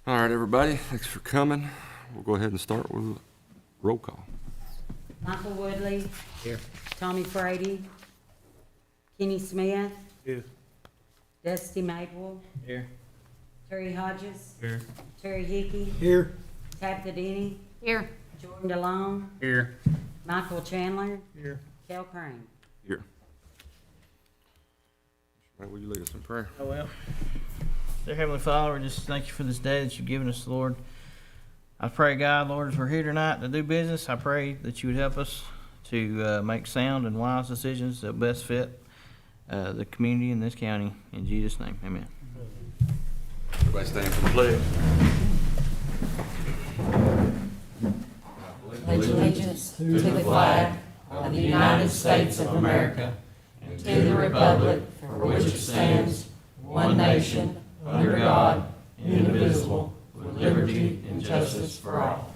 All right, everybody, thanks for coming. We'll go ahead and start with roll call. Michael Woodley. Here. Tommy Frady. Kenny Smith. Here. Dusty Maple. Here. Terry Hodges. Here. Terry Hickey. Here. Tabitha Denny. Here. Jordan DeLong. Here. Michael Chandler. Here. Kel Crane. Here. Will you lead us in prayer? Oh, well. Dear Heavenly Father, we just thank you for this day that you've given us, Lord. I pray, God, Lord, as we're here tonight to do business, I pray that you would help us to make sound and wise decisions that best fit the community in this county. In Jesus' name, amen. Everybody stand for the pledge. Pledge allegiance to the flag of the United States of America and to the republic for which it stands, one nation, under God, indivisible, with liberty and justice for all.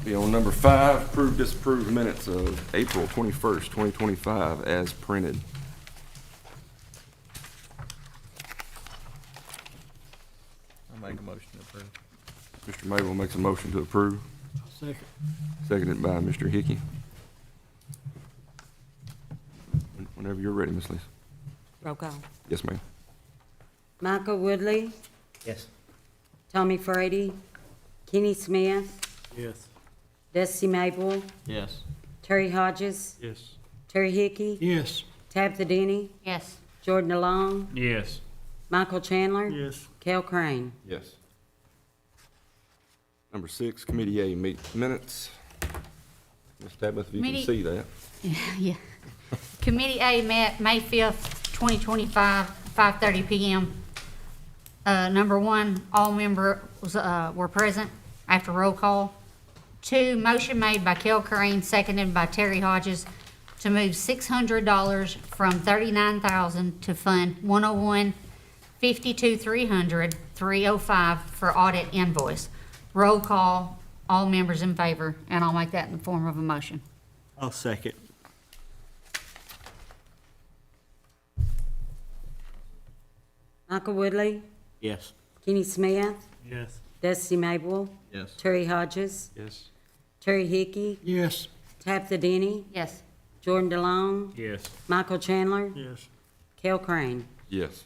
Be on number 5, approve, disapprove minutes of April 21st, 2025 as printed. I'll make a motion to approve. Mr. Mabel makes a motion to approve. Second. Seconded by Mr. Hickey. Whenever you're ready, Ms. Lisa. Roll call. Yes, ma'am. Michael Woodley. Yes. Tommy Frady. Kenny Smith. Yes. Dusty Maple. Yes. Terry Hodges. Yes. Terry Hickey. Yes. Tabitha Denny. Yes. Jordan DeLong. Yes. Michael Chandler. Yes. Kel Crane. Yes. Number 6, Committee A minutes. Ms. Tabitha, if you can Committee- see that. Yeah. Committee A met May 5th, 2025, 5:30 PM. Number 1, all members were present after roll call. 2, motion made by Kel Crane, seconded by Terry Hodges, to move $600 from $39,000 to fund 101-52-300-305 for audit invoice. Roll call, all members in favor, and I'll make that in the form of a motion. I'll second. Michael Woodley. Yes. Kenny Smith. Yes. Dusty Maple. Yes. Terry Hodges. Yes. Terry Hickey. Yes. Tabitha Denny. Yes. Jordan DeLong. Yes. Michael Chandler. Yes. Kel Crane. Yes.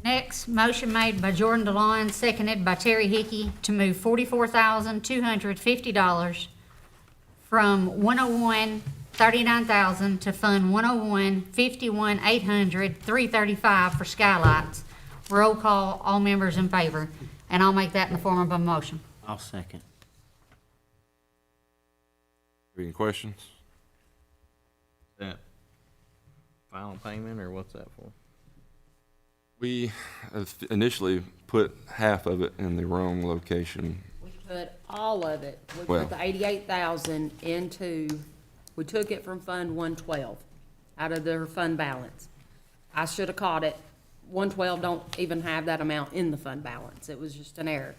Next, motion made by Jordan DeLon, seconded by Terry Hickey, to move $44,250 from 101-39,000 to fund 101-51-800-335 for skylights. Roll call, all members in favor, and I'll make that in the form of a motion. I'll second. Any questions? That final payment, or what's that for? We initially put half of it in the wrong location. We put all of it, we Well- put the 88,000 into, we took it from Fund 112, out of their fund balance. I should have caught it, 112 don't even have that amount in the fund balance, it was just an error.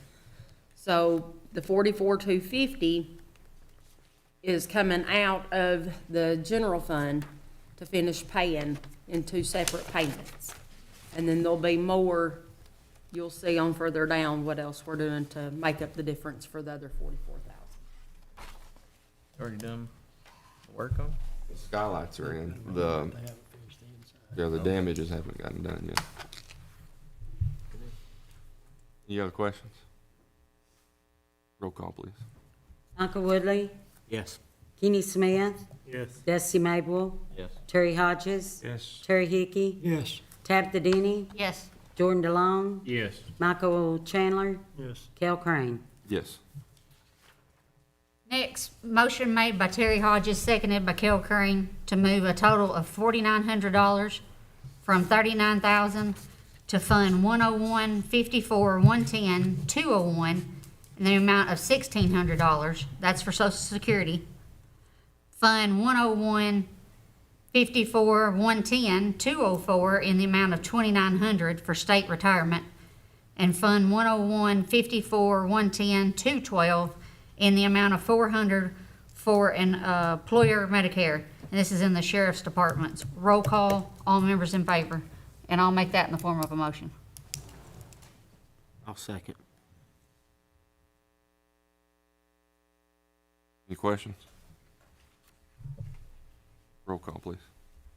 So the 44,250 is coming out of the general fund to finish paying in 2 separate payments. And then there'll be more, you'll see on further down what else we're doing to make up the difference for the other 44,000. Already done work on? The skylights are in. The damages haven't gotten done yet. Any other questions? Roll call, please. Michael Woodley. Yes. Kenny Smith. Yes. Dusty Maple. Yes. Terry Hodges. Yes. Terry Hickey. Yes. Tabitha Denny. Yes. Jordan DeLong. Yes. Michael Chandler. Yes. Kel Crane. Yes. Next, motion made by Terry Hodges, seconded by Kel Crane, to move a total of $4,900 from $39,000 to fund 101-54-110-201 in the amount of $1,600. That's for Social Security. Fund 101-54-110-204 in the amount of $2,900 for state retirement. And Fund 101-54-110-212 in the amount of $400 for an employer Medicare. And this is in the sheriff's departments. Roll call, all members in favor. And I'll make that in the form of a motion. I'll second. Any questions? Roll call, please.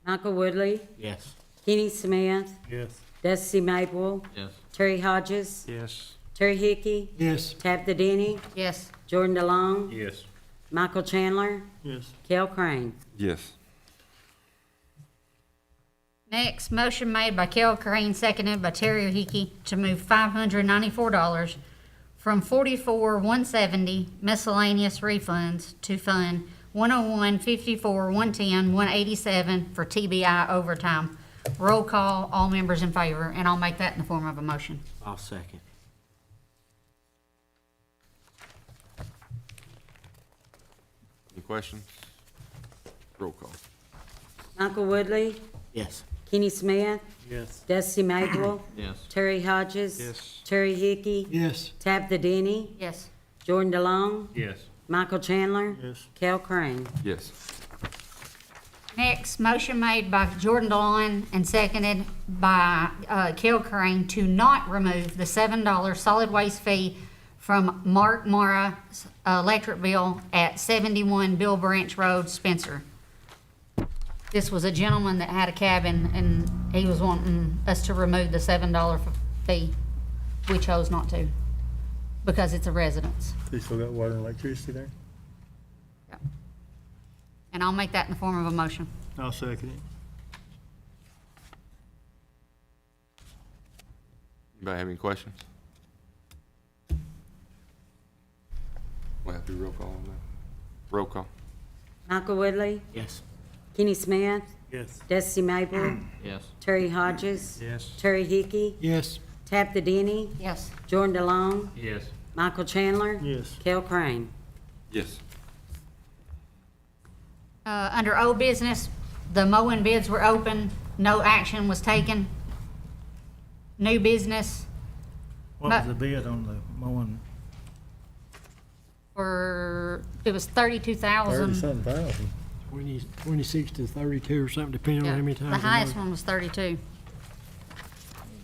Michael Woodley, Yes. Kenny Smith, Yes. Dusty Maple, Yes. Terry Hodges, Yes. Terry Hickey, Yes. Tabitha Denny, Yes. Jordan DeLong, Yes. Michael Chandler, Yes. Kel Crane. Yes. Next, motion made by Kel Crane, seconded by Terry Hickey, to move $594 from 44,170 miscellaneous refunds to fund 101, 54, 110, 187 for TBI overtime. Roll call, all members in favor, and I'll make that in the form of a motion. I'll second. Any questions? Roll call. Michael Woodley, Yes. Kenny Smith, Yes. Dusty Maple, Yes. Terry Hodges, Yes. Terry Hickey, Yes. Tabitha Denny, Yes. Jordan DeLong, Yes. Michael Chandler, Yes. Kel Crane. Yes. Next, motion made by Jordan DeLon and seconded by Kel Crane to not remove the $7 solid waste fee from Mark Mara's electric bill at 71 Bill Branch Road, Spencer. This was a gentleman that had a cabin, and he was wanting us to remove the $7 fee. We chose not to, because it's a residence. They still got water and electricity there? And I'll make that in the form of a motion. I'll second it. Anybody have any questions? We'll have to do roll call on that. Roll call. Michael Woodley, Yes. Kenny Smith, Yes. Dusty Maple, Yes. Terry Hodges, Yes. Terry Hickey, Yes. Tabitha Denny, Yes. Jordan DeLong, Yes. Michael Chandler, Yes. Kel Crane. Yes. Under old business, the mowing bids were open, no action was taken. New business What was the bid on the mowing? it was 32,000. 30-something thousand. 26 to 32 or something, depending Yeah, on how many times. the highest one was 32,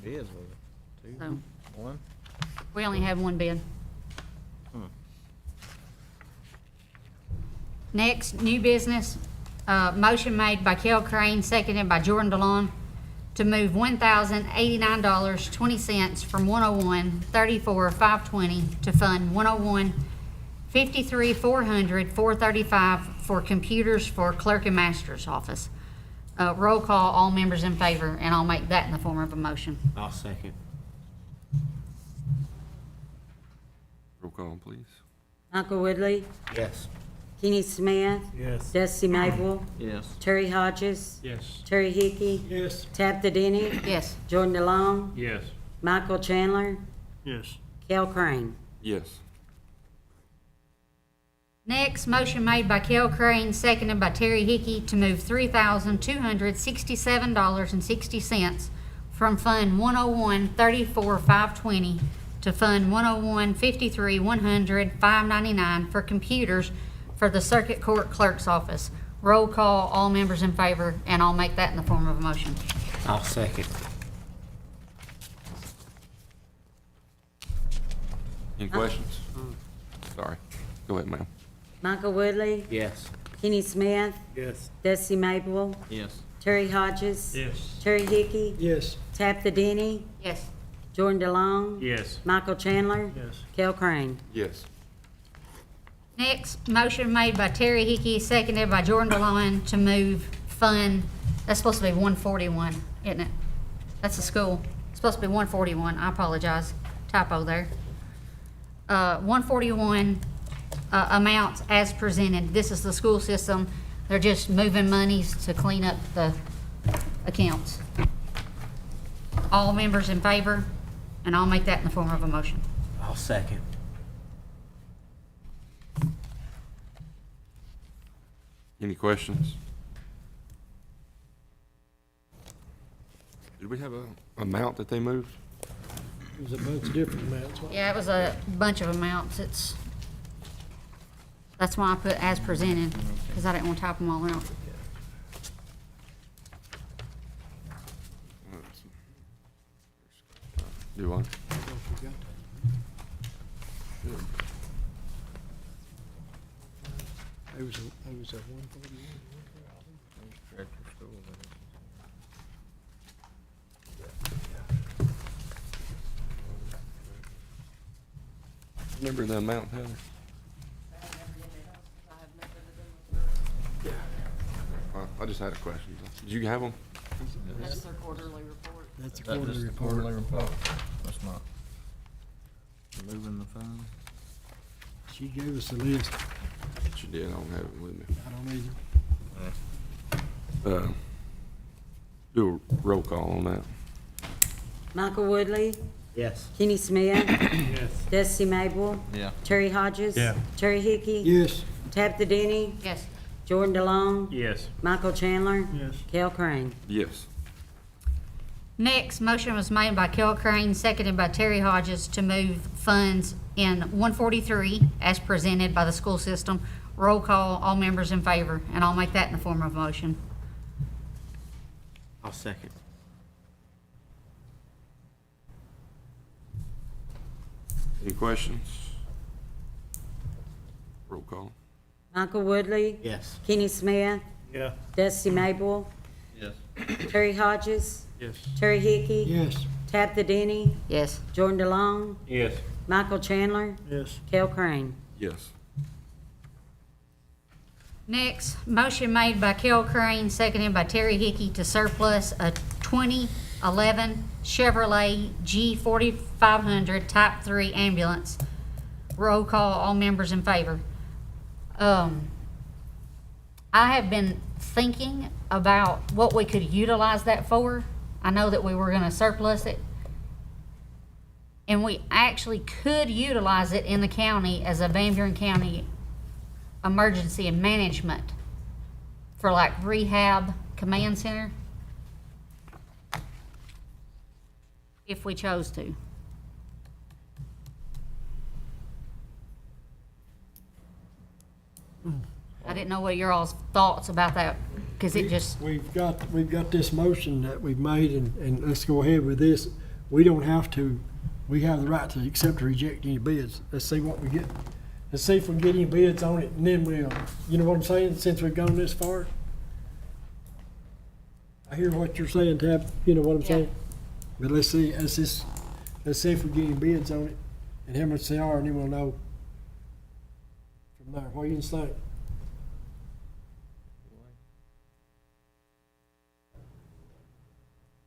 Bids, was it? so One? we only had one bid. Next, new business, motion made by Kel Crane, seconded by Jordan DeLon, to move $1,089.20 from 101, 34, 520 to fund 101, 53, 400, 435 for computers for clerk and master's office. Roll call, all members in favor, and I'll make that in the form of a motion. I'll second. Roll call, please. Michael Woodley, Yes. Kenny Smith, Yes. Dusty Maple, Yes. Terry Hodges, Yes. Terry Hickey, Yes. Tabitha Denny, Yes. Jordan DeLong, Yes. Michael Chandler, Yes. Kel Crane. Yes. Next, motion made by Kel Crane, seconded by Terry Hickey, to move $3,267.60 from Fund 101, 34, 520 to Fund 101, 53, 100, 599 for computers for the Circuit Court Clerk's Office. Roll call, all members in favor, and I'll make that in the form of a motion. I'll second. Any questions? Sorry. Go ahead, ma'am. Michael Woodley, Yes. Kenny Smith, Yes. Dusty Maple, Yes. Terry Hodges, Yes. Terry Hickey, Yes. Tabitha Denny, Yes. Jordan DeLong, Yes. Michael Chandler, Yes. Kel Crane. Yes. Next, motion made by Terry Hickey, seconded by Jordan DeLon to move fund, that's supposed to be 141, isn't it? That's the school. It's supposed to be 141, I apologize, typo there. 141 amounts as presented. This is the school system. They're just moving monies to clean up the accounts. All members in favor, and I'll make that in the form of a motion. I'll second. Any questions? Did we have a amount that they moved? It was a bunch of different amounts. Yeah, it was a bunch of amounts. It's That's why I put as presented, because I didn't want to type them all out. Do I? It was a 141. Remember the amount, Heather? I just had a question. Did you have them? That's their quarterly report. That's a That quarterly just the report. quarterly report. That's not removing the fund. She gave us a list. She did. I don't have it with me. I don't either. Do a roll call on that. Michael Woodley, Yes. Kenny Smith, Yes. Dusty Mabel, Yeah. Terry Hodges. Yeah. Terry Hickey. Yes. Tabitha Denny, Yes. Jordan DeLong, Yes. Michael Chandler, Yes. Kel Crane. Yes. Next, motion was made by Kel Crane, seconded by Terry Hodges to move funds in 143 as presented by the school system. Roll call, all members in favor, and I'll make that in the form of a motion. I'll second. Any questions? Roll call. Michael Woodley, Yes. Kenny Smith, Yeah. Dusty Mabel, Yes. Terry Hodges, Yes. Terry Hickey, Yes. Tabitha Denny, Yes. Jordan DeLong, Yes. Michael Chandler, Yes. Kel Crane. Yes. Next, motion made by Kel Crane, seconded by Terry Hickey to surplus a 2011 Chevrolet G4500 Type 3 ambulance. Roll call, all members in favor. I have been thinking about what we could utilize that for. I know that we were gonna surplus it. And we actually could utilize it in the county as a Van Buren County emergency and management for like rehab command center. If we chose to. I didn't know what your all's thoughts about that, cause it just, We've got this motion that we've made, and let's go ahead with this. We don't have to, we have the right to accept or reject any bids. Let's see what we get. Let's see if we can get any bids on it, and then we'll, you know what I'm saying, since we've gone this far? I hear what you're saying, Tab, you know what I'm Yeah. saying? But let's see if we get any bids on it, and how much they are, and then we'll know from there. What do you think?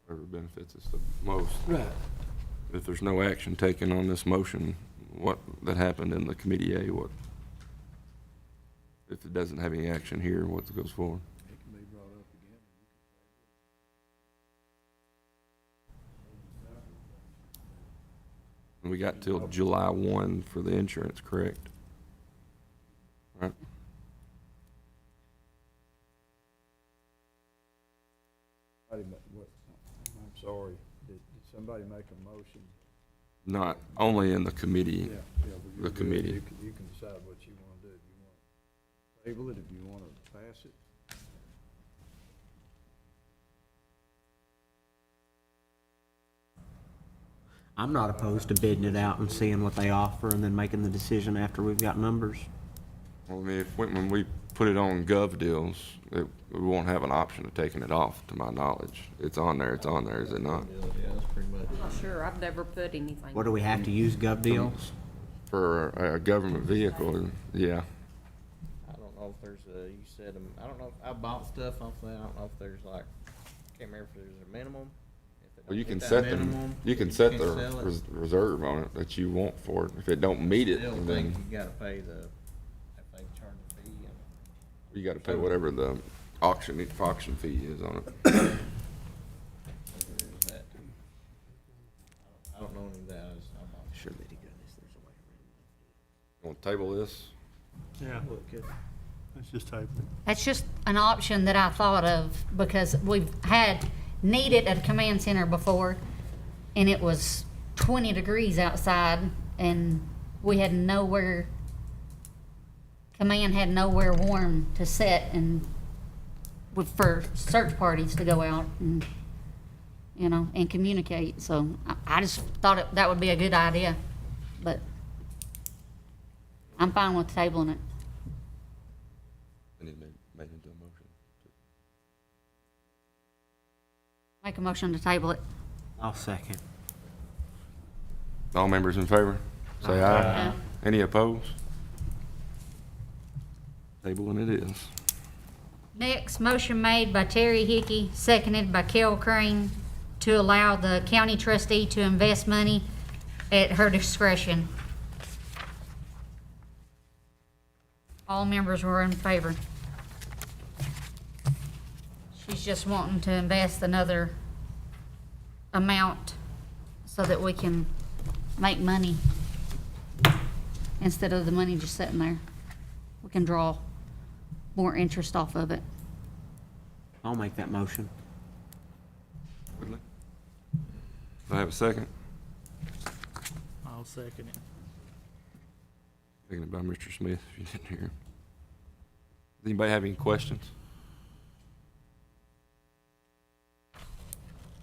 Whatever benefits us the most. Right. If there's no action taken on this motion, what that happened in the committee A, what? If it doesn't have any action here, what goes forward? And we got till July 1 for the insurance, correct? Right? I'm sorry, did somebody make a motion? Not only in the committee, Yeah, but the you're good. committee. You can decide what you want to do. If you want to table it, if you want to pass it. I'm not opposed to bidding it out and seeing what they offer and then making the decision after we've got numbers. Well, I mean, if, when we put it on gov deals, we won't have an option of taking it off, to my knowledge. It's on there, is it not? Yeah, that's pretty much. I'm not sure, I've never put anything. What do we have to use gov deals? For a government vehicle, yeah. I don't know if there's a, you said, I don't know, if I bought stuff off that, I don't know if there's like, can't remember if there's a minimum. If it Well, you don't can hit that set them, minimum, you can set the sell it. reserve on it that you want for it. If it don't meet it, Still think then you gotta pay the, if they charge a fee. you gotta pay whatever the auction fee is on it. There's that. I don't know any of that, I'm not sure. You want to table this? Yeah. Let's just type it. that's just an option that I thought of because we've had needed at a command center before and it was 20 degrees outside and we had nowhere command had nowhere warm to set and for search parties to go out and, you know, and communicate. So I just thought that would be a good idea, but I'm fine with tabling it. I need to make it into a motion. Make a motion to table it. I'll second. All members in favor, say aye. Any opposed? Tabling it is. Next, motion made by Terry Hickey, seconded by Kel Crane, to allow the county trustee to invest money at her discretion. All members were in favor. She's just wanting to invest another amount so that we can make money instead of the money just sitting there. We can draw more interest off of it. I'll make that motion. Woodley? Do I have a second? I'll second it. Seconded by Mr. Smith, if you didn't hear him. Does anybody have any questions?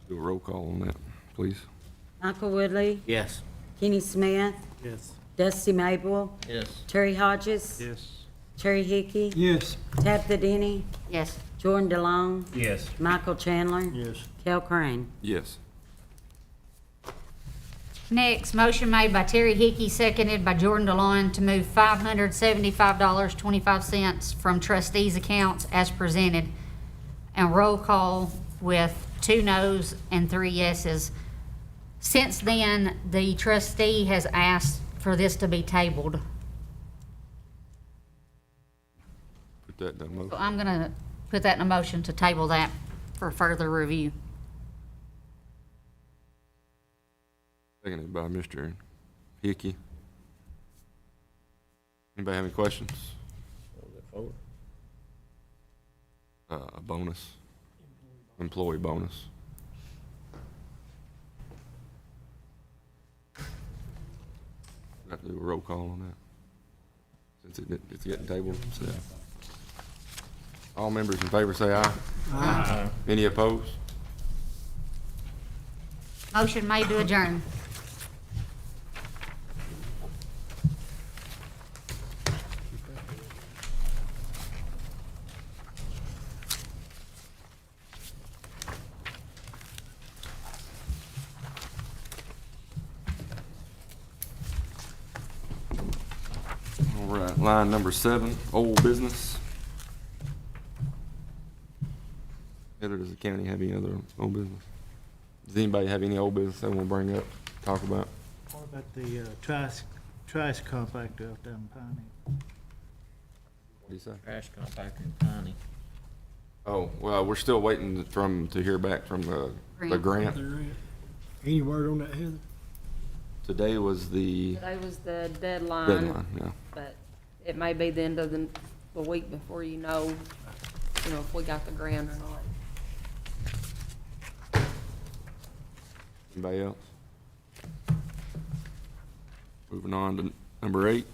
Do a roll call on that, please. Michael Woodley, Yes. Kenny Smith, Yes. Dusty Maple, Yes. Terry Hodges, Yes. Terry Hickey, Yes. Tabitha Denny, Yes. Jordan DeLong, Yes. Michael Chandler, Yes. Kel Crane. Yes. Next, motion made by Terry Hickey, seconded by Jordan DeLon, to move $575.25 from trustees' accounts as presented, and roll call with 2 noes and 3 yeses. Since then, the trustee has asked for this to be tabled. Put that in a So motion. I'm gonna put that in a motion to table that for further review. Seconded by Mr. Hickey. Anybody have any questions? A bonus, employee bonus. Have to do a roll call on that, since it's getting tabled, so. All members in favor say aye. Aye. Any opposed? Motion made to adjourn. All right, line number 7, old business. Heather, does the county have any other old business? Does anybody have any old business they want to bring up, talk about? What about the trash compactor out there in Piney? What do you say? Trash compactor in Piney. Oh, well, we're still waiting to hear back from the grant. Any word on that, Heather? Today was the Today was the deadline. deadline, yeah. But it may be the end of the week before you know, if we got the grant or not. Anybody else? Moving on to number 8,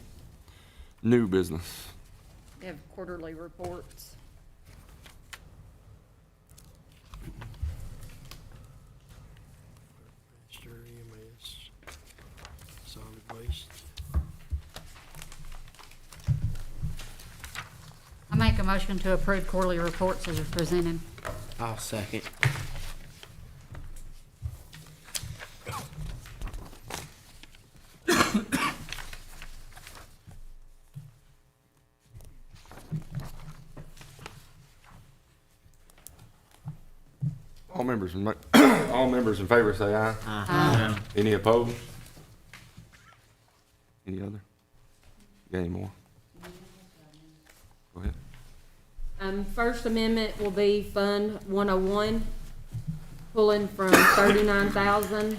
new business. We have quarterly reports. Master EMS, solid waste. I make a motion to approve quarterly reports as presented. I'll second. All members in favor say aye. Aye. Any opposed? Any other? Got any more? Go ahead. First amendment will be Fund 101, pulling from 39,000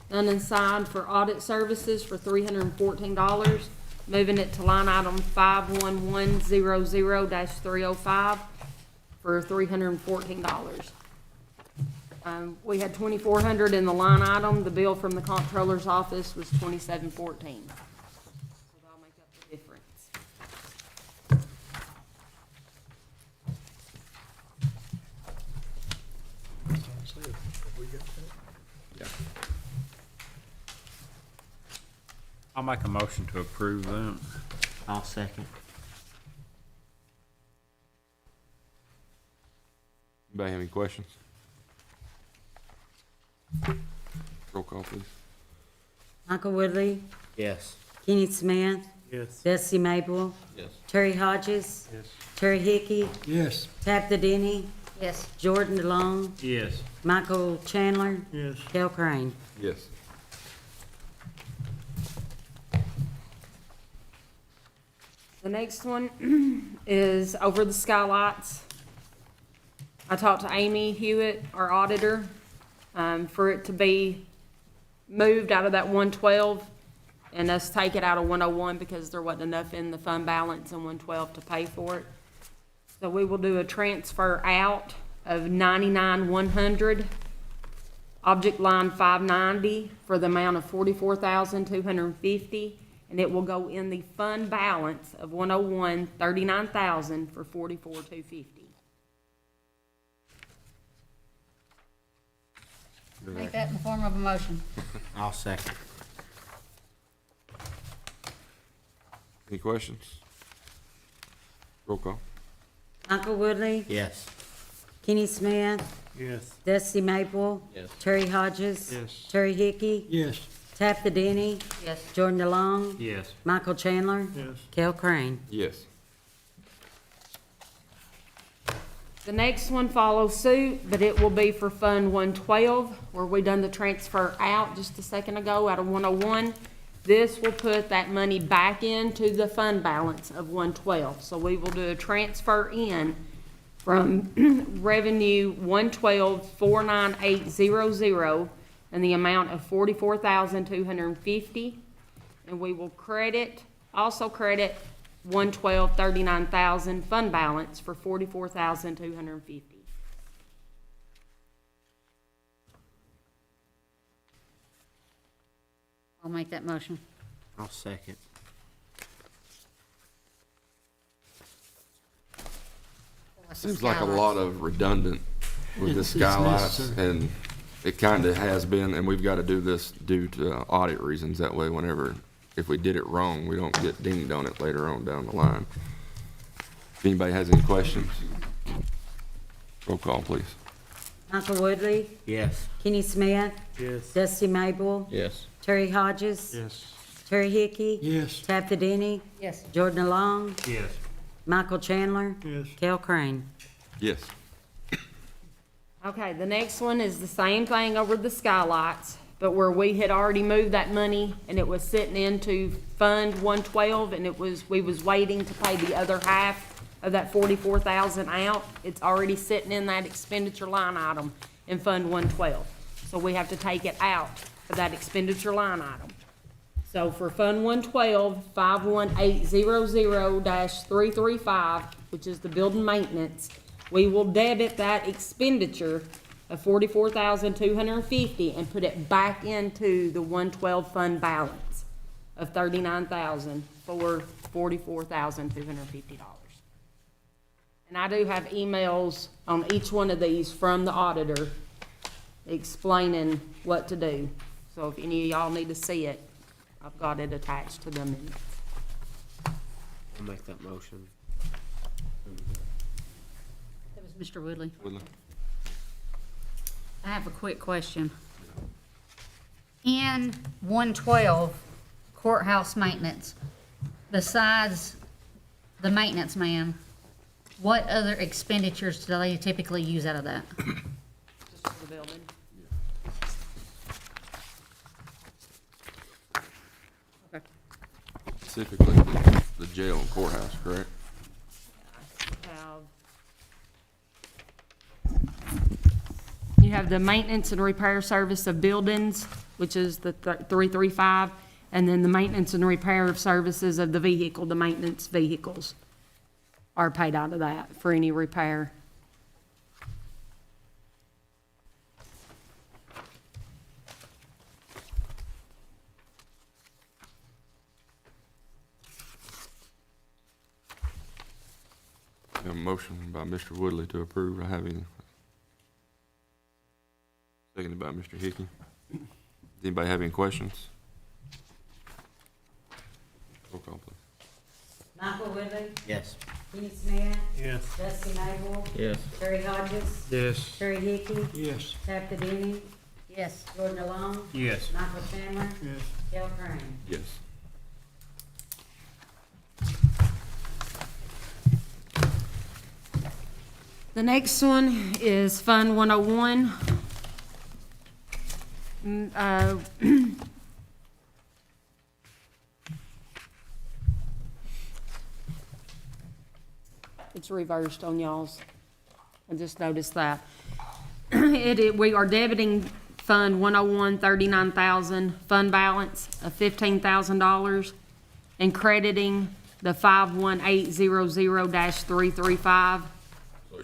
done inside for audit services for $314, moving it to line item 51100-305 for $314. We had $2,400 in the line item. The bill from the comptroller's office was $2,714. So that'll make up the difference. Have we got that? Yeah. I'll make a motion to approve that. I'll second. Anybody have any questions? Roll call, please. Michael Woodley, Yes. Kenny Smith, Yes. Bessie Mabel, Yes. Terry Hodges, Yes. Terry Hickey, Yes. Tabitha Denny, Yes. Jordan DeLong, Yes. Michael Chandler, Yes. Kel Crane. Yes. The next one is over the skylights. I talked to Amy Hewitt, our auditor, for it to be moved out of that 112 and us take it out of 101 because there wasn't enough in the fund balance in 112 to pay for it. So we will do a transfer out of 99,100, object line 590 for the amount of 44,250, and it will go in the fund balance of 101, 39,000 for 44,250. Make that in the form of a motion. I'll second. Any questions? Roll call. Michael Woodley, Yes. Kenny Smith, Yes. Dusty Maple, Yes. Terry Hodges, Yes. Terry Hickey, Yes. Tabitha Denny, Yes. Jordan DeLong, Yes. Michael Chandler, Yes. Kel Crane. Yes. The next one follows suit, but it will be for Fund 112, where we done the transfer out just a second ago out of 101. This will put that money back into the fund balance of 112. So we will do a transfer in from revenue 112,49800 in the amount of 44,250. And we will also credit 112,39,000 fund balance for 44,250. I'll make that motion. I'll second. Seems like a lot of redundant with the It's skylights, necessary. and it kinda has been, and we've gotta do this due to audit reasons. That way, whenever, if we did it wrong, we don't get dinged on it later on down the line. If anybody has any questions, roll call, please. Michael Woodley, Yes. Kenny Smith, Yes. Dusty Mabel, Yes. Terry Hodges, Yes. Terry Hickey, Yes. Tabitha Denny, Yes. Jordan DeLong, Yes. Michael Chandler, Yes. Kel Crane. Yes. Okay, the next one is the same thing over the skylights, but where we had already moved that money and it was sitting into Fund 112 and we was waiting to pay the other half of that 44,000 out. It's already sitting in that expenditure line item in Fund 112. So we have to take it out of that expenditure line item. So for Fund 112, 51800-335, which is the building maintenance, we will debit that expenditure of 44,250 and put it back into the 112 fund balance of 39,000 for $44,250. And I do have emails on each one of these from the auditor explaining what to do. So if any of y'all need to see it, I've got it attached to the minutes. I'll make that motion. That was Mr. Woodley. Woodley? I have a quick question. In 112 courthouse maintenance, besides the maintenance man, what other expenditures do they typically use out of that? Just for the building. Okay. Specifically, the jail and courthouse, correct? You have the maintenance and repair service of buildings, which is the 335, and then the maintenance and repair of services of the vehicle, the maintenance vehicles are paid out of that for any repair. We have a motion by Mr. Woodley to approve. I have any. Seconded by Mr. Hickey. Does anybody have any questions? Roll call, please. Michael Woodley, Yes. Kenny Smith, Yes. Dusty Maple, Yes. Terry Hodges, Yes. Terry Hickey, Yes. Tabitha Denny, Yes. Jordan Alone, Yes. Michael Chandler, Yes. Del Crane. Yes. The next one is Fund 101. It's reversed on y'all's. I just noticed that. We are debiting Fund 101, 39,000, fund balance of $15,000, and crediting the 51800-335,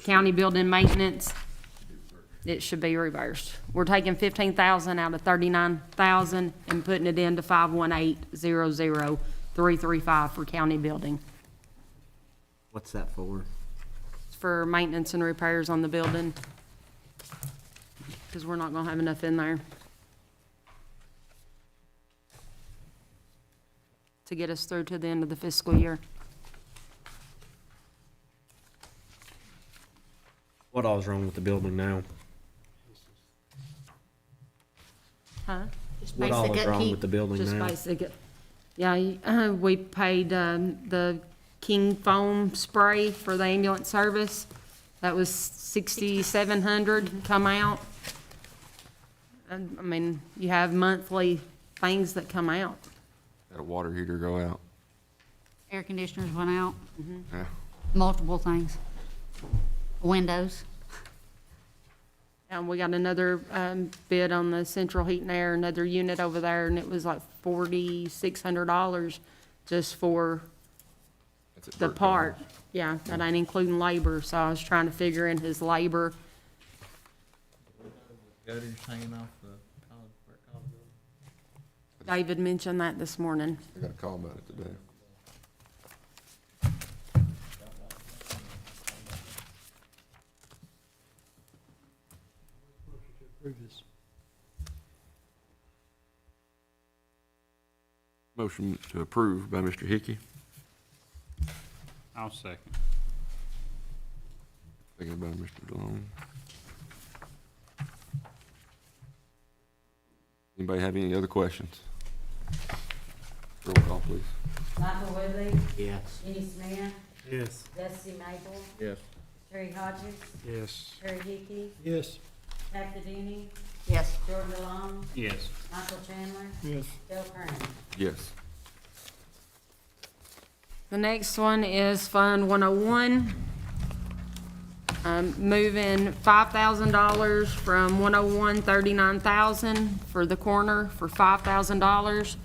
county building maintenance. It should be reversed. We're taking 15,000 out of 39,000 and putting it into 51800-335 for county building. What's that for? It's for maintenance and repairs on the building, because we're not gonna have enough in there to get us through to the end of the fiscal year. What all's wrong with the building now? Huh? Just What all basic is wrong upkeep. with the building Just now? basic. Yeah, we paid, the King foam spray for the ambulance service. That was $6,700 come out. And, I mean, you have monthly things that come out. Had a water heater go out. Air conditioners went out, Yeah. multiple things. Windows. And we got another, bid on the central heat and air, another unit over there, and it was like $4,600 just for That's at the Burke part. College. Yeah, that ain't including labor, so I was trying to figure in his labor. Gutters hanging off the college building. David mentioned that this morning. I got a call about it today. Approve this. Motion to approve by Mr. Hickey, I'll second. seconded by Mr. DeLong. Anybody have any other questions? Roll call, please. Michael Woodley, Yes. Kenny Smith, Yes. Dusty Maple, Yes. Terry Hodges, Yes. Terry Hickey, Yes. Tabitha Denny, Yes. Jordan Alone, Yes. Michael Chandler, Yes. Del Crane. Yes. The next one is Fund 101. Moving $5,000 from 101, 39,000 for the corner for $5,000,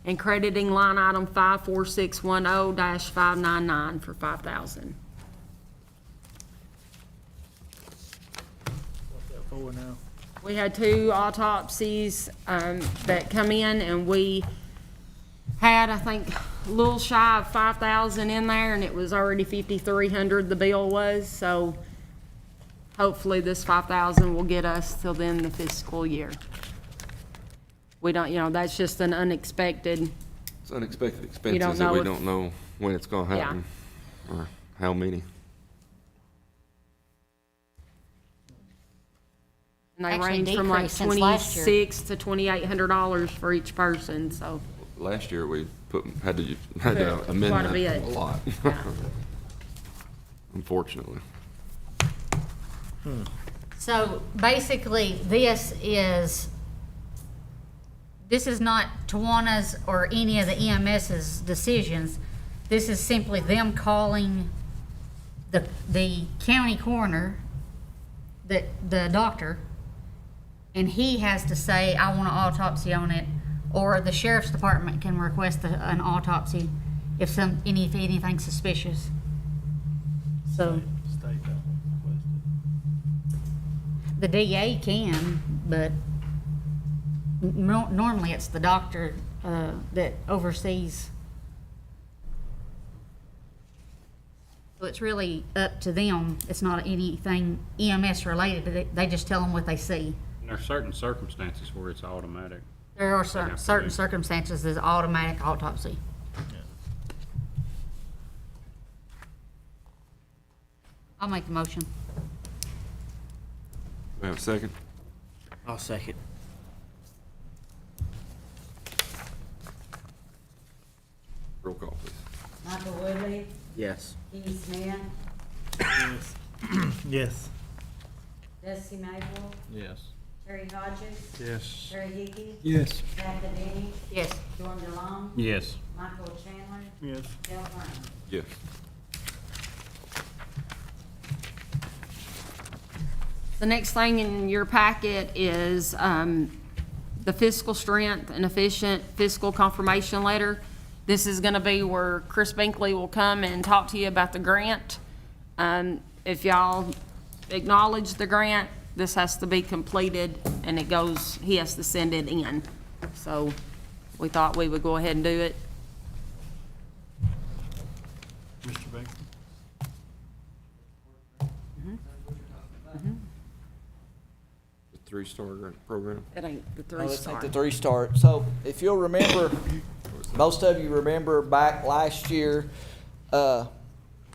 and crediting line item 54610-599 for $5,000. What's that for now? We had 2 autopsies that come in, and we had, I think, a little shy of 5,000 in there, and it was already 5,300 the bill was, so hopefully this 5,000 will get us till the end of the fiscal year. We don't, that's just an unexpected, It's unexpected don't expenses that know we if- don't know when it's gonna Yeah. happen, or how many. and they Actually range from like decreased since last year. $2,600 to $2,800 for each person, so. Last year, we had to amend Quite a that bit. a lot, Yeah. unfortunately. So basically, this is not Tawana's or any of the EMS's decisions. This is simply them calling the county coroner, the doctor, and he has to say, I want an autopsy on it, or the sheriff's department can request an autopsy if anything suspicious. So State don't request the DA can, but normally it's the doctor that oversees. So it's really up to them. It's not anything EMS related. They just tell them what they see. And there are certain circumstances where it's automatic. There are They have to certain do. circumstances there's automatic autopsy. I'll make the motion. We have a second? I'll second. Roll call, please. Michael Woodley, Yes. Kenny Smith, Yes. Dusty Maple, Yes. Terry Hodges, Yes. Terry Hickey, Yes. Kathy Denny, Yes. Jordan DeLong, Yes. Michael Chandler, Yes. Dale Green. Yes. The next thing in your packet is the fiscal strength and efficient fiscal confirmation letter. This is gonna be where Chris Binkley will come and talk to you about the grant. If y'all acknowledge the grant, this has to be completed, and it goes, he has to send it in. So we thought we would go ahead and do it. Mr. Baker? The three-star grant program. It ain't the No, three this star. ain't the three-star. So if you'll remember, most of you remember back last year,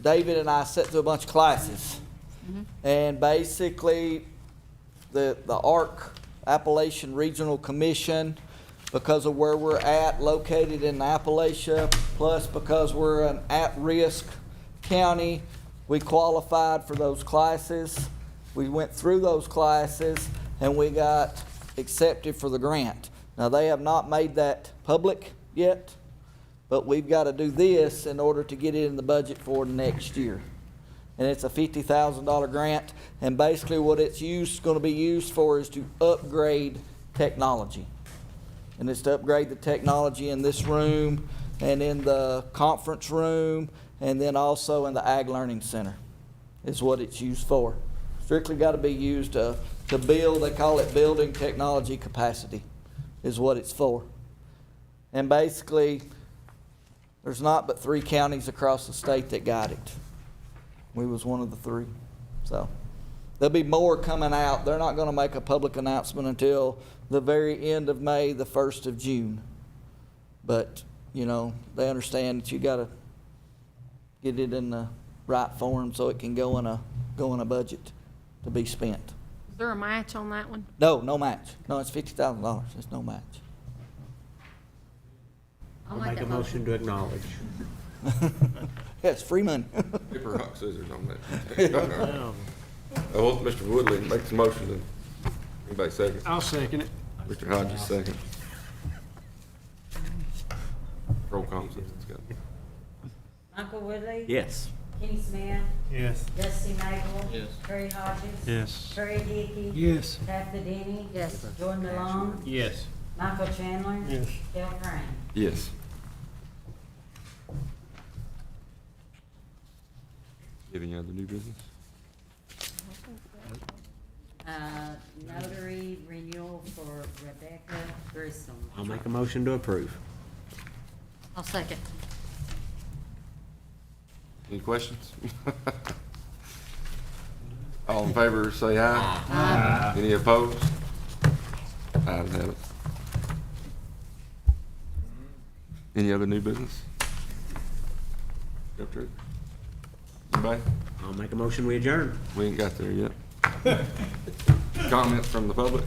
David and I sat through a bunch of classes. And basically, the ARC, Appalachian Regional Commission, because of where we're at, located in Appalachia, plus because we're an at-risk county, we qualified for those classes. We went through those classes, and we got accepted for the grant. Now, they have not made that public yet, but we've got to do this in order to get it in the budget for next year. And it's a $50,000 grant, and basically what it's going to be used for is to upgrade technology. And it's to upgrade the technology in this room and in the conference room, and then also in the Ag Learning Center is what it's used for. Strictly got to be used to build, they call it building technology capacity, is what it's for. And basically, there's not but 3 counties across the state that got it. We was one of the 3. So there'll be more coming out. They're not going to make a public announcement until the very end of May, the 1st of June. But, you know, they understand that you got to get it in the right form so it can go in a budget to be spent. Is there a match on that one? No match. No, it's $50,000. It's no match. I'll I'll make a motion to acknowledge. Yeah, it's free money. Paper, rock, scissors on that. Oh, Mr. Woodley makes the motion. Anybody second? I'll second it. Mr. Hodges second. Roll call, since it's got. Michael Woodley, Yes. Kenny Smith, Yes. Dusty Maple, Yes. Terry Hodges, Yes. Terry Hickey, Yes. Kathy Denny, Yes. Jordan DeLong, Yes. Michael Chandler, Yes. Dale Green. Yes. Any other new business? Notary renewal for Rebecca Grissom. I'll make a motion to approve. I'll second. Any questions? All in favor, say aye. Aye. Any opposed? Ayes have it. Any other new business? Go through. Anybody? I'll make a motion, we adjourn. We ain't got there yet. Comments from the public?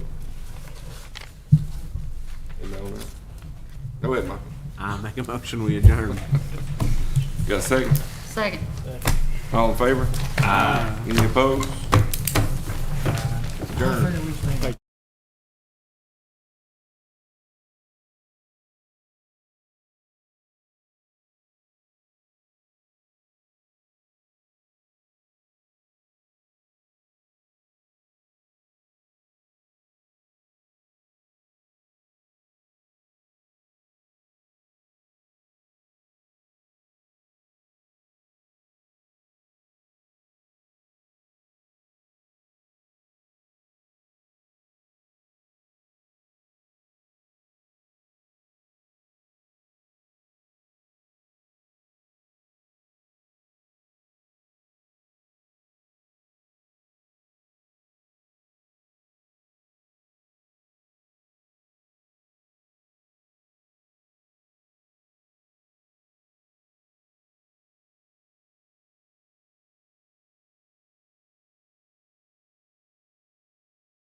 Go ahead, Michael. I'll make a motion, we adjourn. Got a second? Second. All in favor? Aye. Any opposed? It's adjourned.